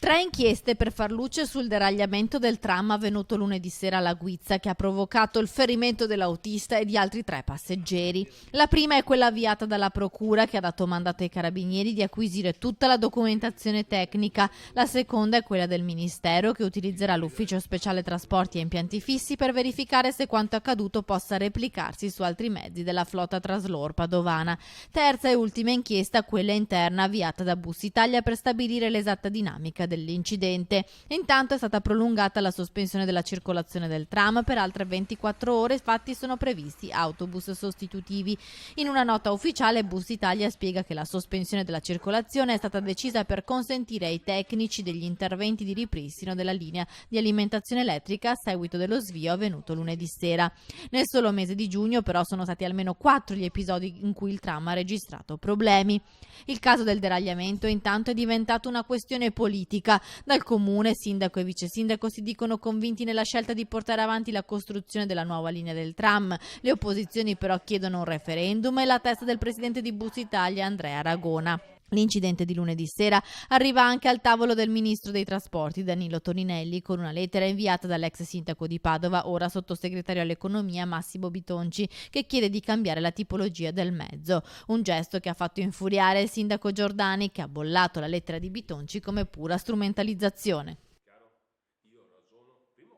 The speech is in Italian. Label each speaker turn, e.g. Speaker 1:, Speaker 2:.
Speaker 1: 3 inchieste per far luce sul deragliamento del tram avvenuto lunedì sera alla Guizza, che ha provocato il ferimento dell'autista e di altri 3 passeggeri. La prima è quella avviata dalla Procura, che ha dato mandato ai carabinieri di acquisire tutta la documentazione tecnica. La seconda è quella del Ministero, che utilizzerà l'Ufficio Speciale Trasporti e Impianti Fissi per verificare se quanto accaduto possa replicarsi su altri mezzi della flotta Traslor padovana. Terza e ultima inchiesta, quella interna avviata da Bus Italia per stabilire l'esatta dinamica dell'incidente. Intanto è stata prolungata la sospensione della circolazione del tram per altre 24 ore, infatti sono previsti autobus sostitutivi. In una nota ufficiale Bus Italia spiega che la sospensione della circolazione è stata decisa per consentire ai tecnici degli interventi di ripristino della linea di alimentazione elettrica a seguito dello svio avvenuto lunedì sera. Nel solo mese di giugno però sono stati almeno 4 gli episodi in cui il tram ha registrato problemi. Il caso del deragliamento intanto è diventato una questione politica. Dal comune, sindaco e vice sindaco si dicono convinti nella scelta di portare avanti la costruzione della nuova linea del tram. Le opposizioni però chiedono un referendum e la testa del presidente di Bus Italia, Andrea Ragona. L'incidente di lunedì sera arriva anche al tavolo del ministro dei trasporti Danilo Toninelli con una lettera inviata dall'ex sindaco di Padova, ora sottosegretario all'economia Massimo Bitonci, che chiede di cambiare la tipologia del mezzo. Un gesto che ha fatto infuriare il sindaco Giordani, che ha bollato la lettera di Bitonci come pura strumentalizzazione.